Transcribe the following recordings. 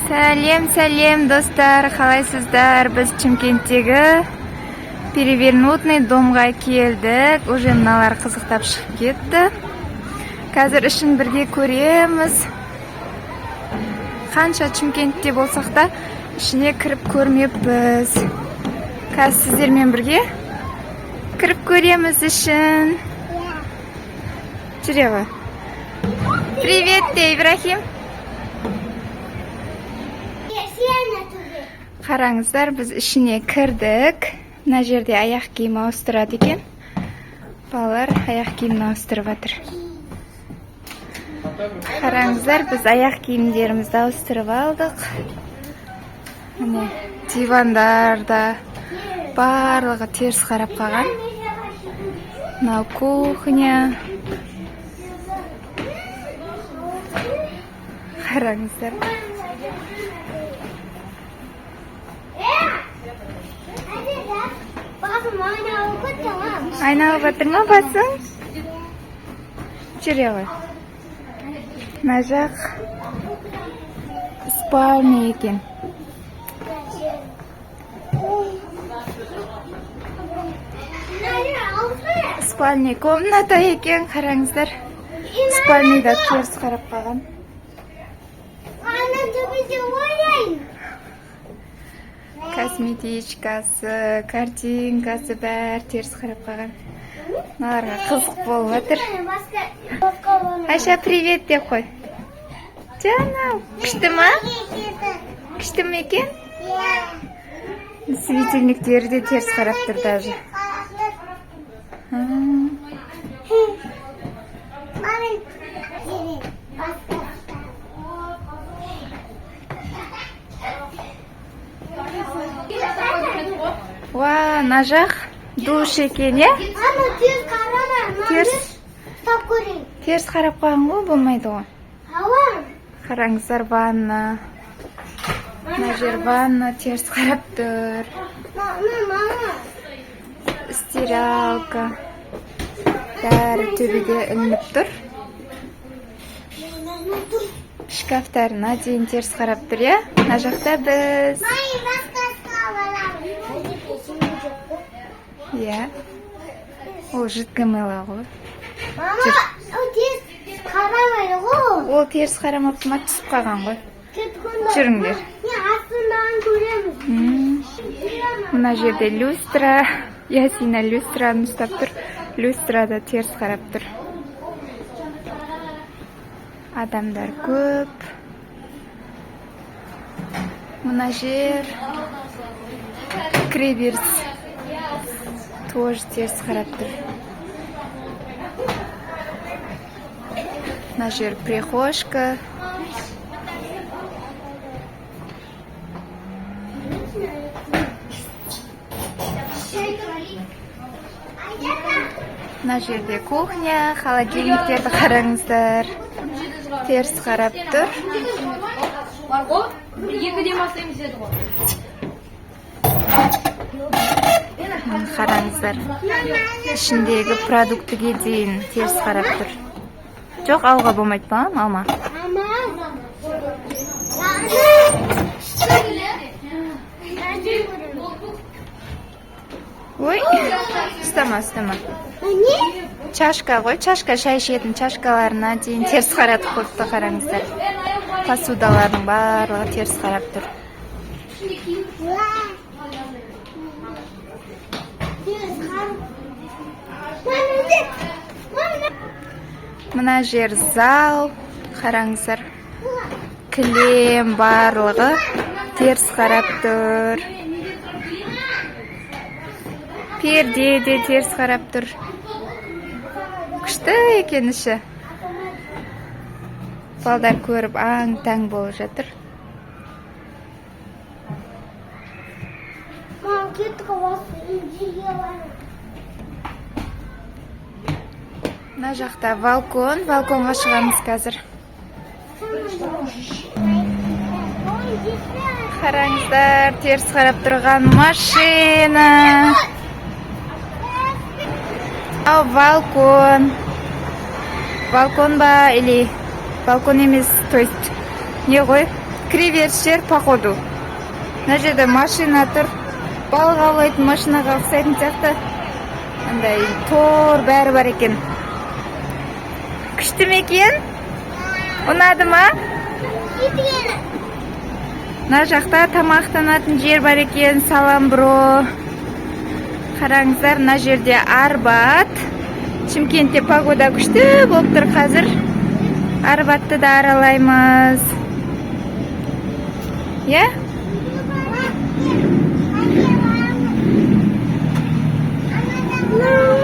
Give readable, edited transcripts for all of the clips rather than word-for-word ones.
Сәлем достар, қалайсыздар? Біз Шымкенттегі перевернутный домға келдік. Уже мыналар қызықтап шығып кетті. Қазір ішін бірге көреміз. Қанша Шымкентте болсақ та ішіне кіріп көрмеппіз. Қазір сіздермен бірге кіріп көреміз ішін. Жүре ғой. Привет, Ибрахим. Қараңыздар, біз ішіне кірдік. Мына жерде аяқ киім ауыстырады екен. Балалар аяқ киімін ауыстырып жатыр. Қараңыздар, біз аяқ киімдерімізді ауыстырып алдық. Міне дивандарда барлығы теріс қарап қалған. Мынау кухня. Қараңыздар. Айналып жатыр ма басың? Жүре ғой. Мына жақ спальня екен. Спальня комната екен, қараңыздар. Спальняда теріс қарап қалған. Косметичкасы, картинкасы бәр теріс қарап қалған. Мыналарға қызық болып жатыр. Айша, привет деп қой. Жаным, күшті ма? Күшті ме екен? Светильниктері де теріс қарап тұр даже. Ва, мына жақ душ екен, е? Теріс қарап қалған ғой, болмайды ғой. Қараңыздар, ванна. Мына жер ванна теріс қарап тұр. Стиралка. Бәрі төбеге ілініп тұр. Шкафтарына дейін теріс қарап тұр, е? Мына жақта біз. Иә. Ол жидкое мыло ғой. Мама, ол теріс қарамайды ғой. Ол теріс қарамапты ма, түсіп қалған ғой. Жүріңдер. Астынан көреміз. Мына жерде люстра. Ясина люстраны ұстап тұр. Люстрада теріс қарап тұр. Адамдар көп. Мына жер кіреберіс. Тоже теріс қарап тұр. Мына жер прихожка. Мына жерде кухня, холодильниктерді қараңыздар. Теріс қарап тұр. Қараңыздар. Ішіндегі продуктіге дейін теріс қарап тұр. Жоқ, алға болмайды ба, мама? Ой, ұстама. Чашка ғой, чашка, шай ішетін чашкаларына дейін теріс қаратып қойыпты, қараңыздар. Посудалардың барлығы теріс қарап тұр. Мына жер зал, қараңыздар. Кілем барлығы теріс қарап тұр. Перде де теріс қарап тұр. Күшті екен іші. Балдар көріп аң-таң болып жатыр. Мына жақта балкон. Балконға шығамыз қазір. Қараңыздар, теріс қарап тұрған машина. Ау, балкон. Балкон ба, или балкон емес, то есть не ғой, кіреберіс жер походу. Мына жерде машина тұр. Балық аулайтын машинаға ұқсайтын сияқты. Андай тор бәрі бар екен. Күшті ме екен? Ұнады ма? Мына жақта тамақтанатын жер бар екен. Салам бро. Қараңыздар, мына жерде Арбат. Шымкентте погода күшті болып тұр қазір. Арбатты да аралаймыз. Я?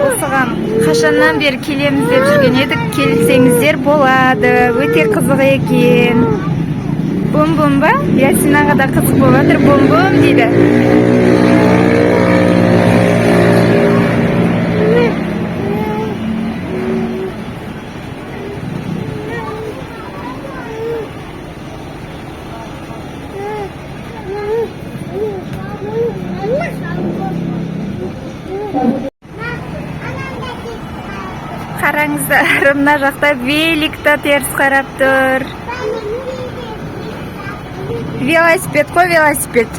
Осыған қашаннан бері келеміз деп жүрген едік. Келсеңіздер болады. Өте қызық екен. Бум-бум ба? Ясинаға да қызық болып жатыр. Бум-бум дейді. Қараңыздар, мына жақта велик та теріс қарап тұр. Велосипед қой, велосипед.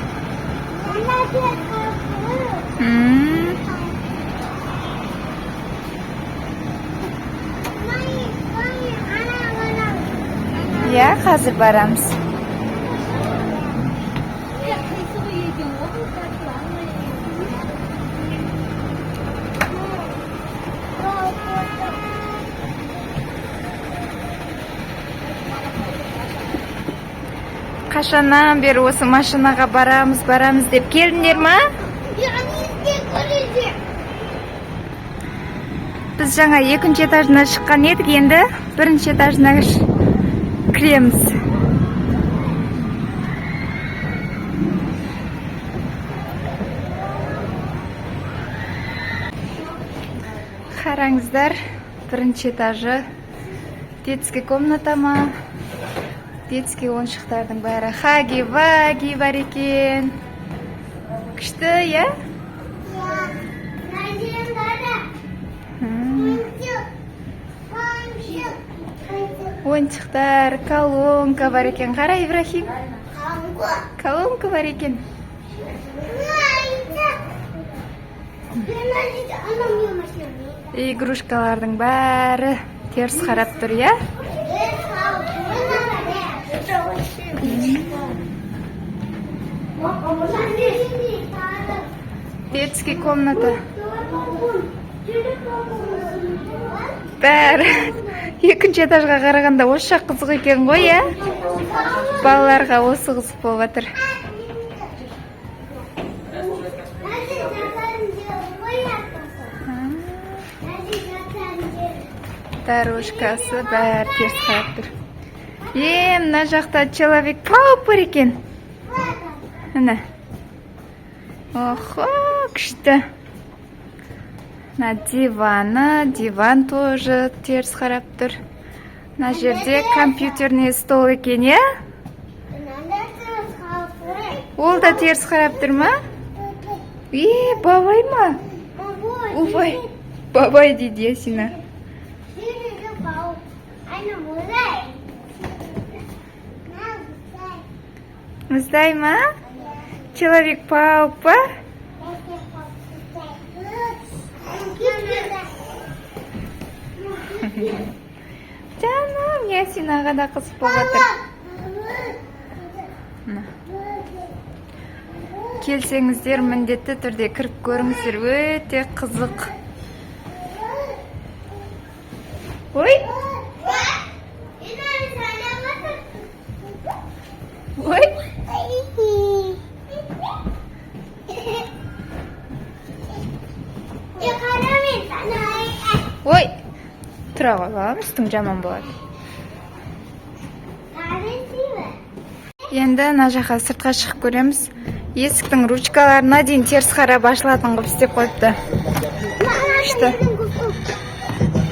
Я қазір барамыз. Қашаннан бері осы машинаға барамыз деп келдіңдер ма? Біз жаңа екінші этажына шыққан едік, енді бірінші этажына кіреміз. Қараңыздар, бірінші этажы детский комната ма? Детский ойыншықтардың бәрі. Хаги-ваги бар екен. Күшті, я? Ойыншықтар, колонка бар екен. Қара, Ибрахим? Колонка бар екен. Игрушкалардың бәрі теріс қарап тұр, я? Детский комната. Бәрі екінші этажға қарағанда осы жақ қызық екен ғой, я? Балаларға осы қызық болып жатыр. Дорожкасы бәрі теріс қарап тұр. Мына жақта Человек-паук бар екен. Мына. Охо, күшті. Мына диван тоже теріс қарап тұр. Мына жерде компьютерный стол екен, я? Ол да теріс қарап тұр ма? Бабай ма? Ой, бабай дейді Ясина. Мыздай ма? Человек-паук па? Жаным, Ясинаға да қызық болып жатыр. Келсеңіздер, міндетті түрде кіріп көріңіздер, өте қызық. Ой! Ой! Ой! Тұра қалам, үстің жаман болады. Енді мына жаққа сыртқа шығып көреміз. Есіктің ручкаларына дейін теріс қарап ашылатын қылып істеп қойыпты. Күшті.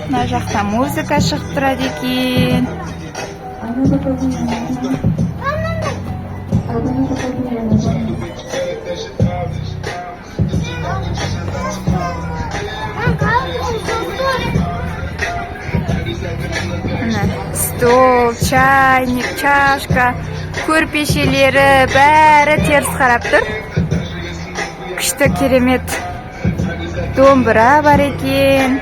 Мына жақта музыка шығып тұрады екен. Стол, чайник, чашка, Көрпешелері бәрі теріс қарап тұр. Күшті, керемет. Домбыра бар екен.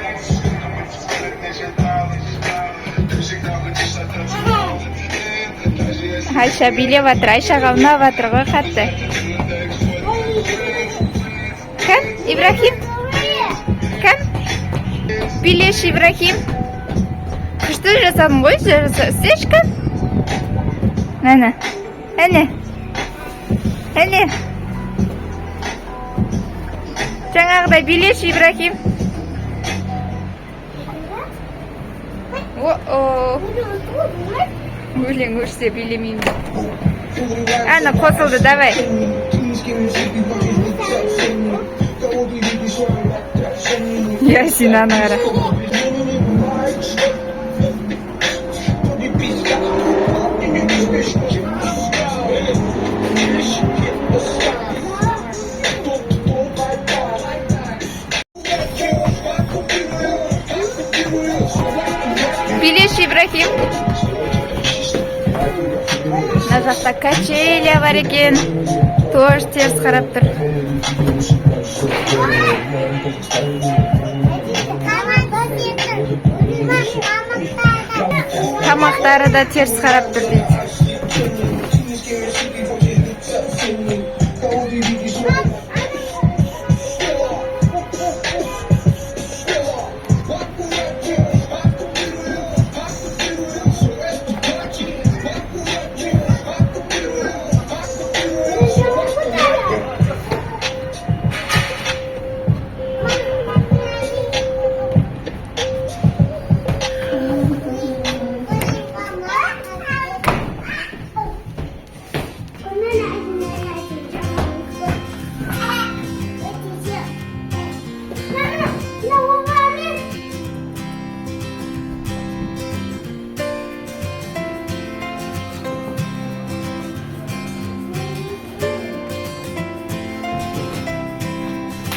Айша билеп жатыр. Айшаға ұнап жатыр ғой қатты. Кім? Ибрахим? Кім? Билеш, Ибрахим. Күшті жасадың ғой, істеші кім? Әне. Әне. Әне. Жаңағыдай билеш, Ибрахим. О-о. Өлең өрсе билемеймін. Әні қосылды, давай. Ясин, аны қара. Билеш, Ибрахим. Мына жақта качеля бар екен. Тоже теріс қарап тұр. Тамақтары да теріс қарап тұр дейді.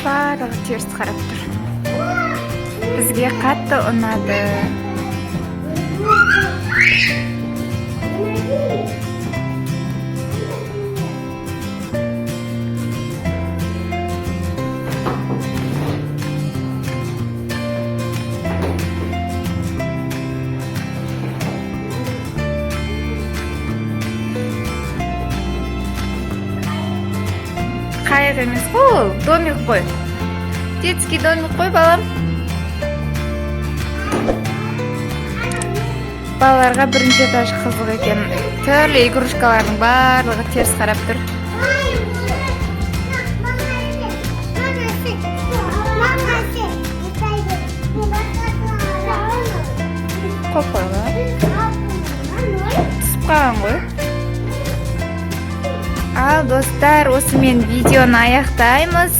Барлығы теріс қарап тұр. Бізге қатты ұнады. Қайық емес қой, домик қой. Детский домик қой, балам. Балаларға бірінші этаж қызық екен. Түрлі игрушкалардың барлығы теріс қарап тұр. Қоп қойға. Түсіп қалған ғой. Ал достар, осымен видеоны аяқтаймыз.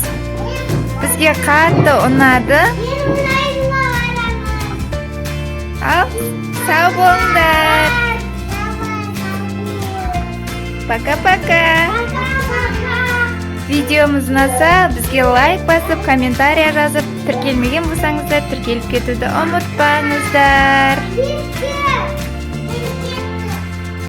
Бізге қатты ұнады. Ал, сау болыңдар. Пока-пока. Видеомыз ұнаса, бізге лайк басып, комментария жазып, тіркелмеген болсаңыздар, тіркеліп кетуді ұмытпаңыздар.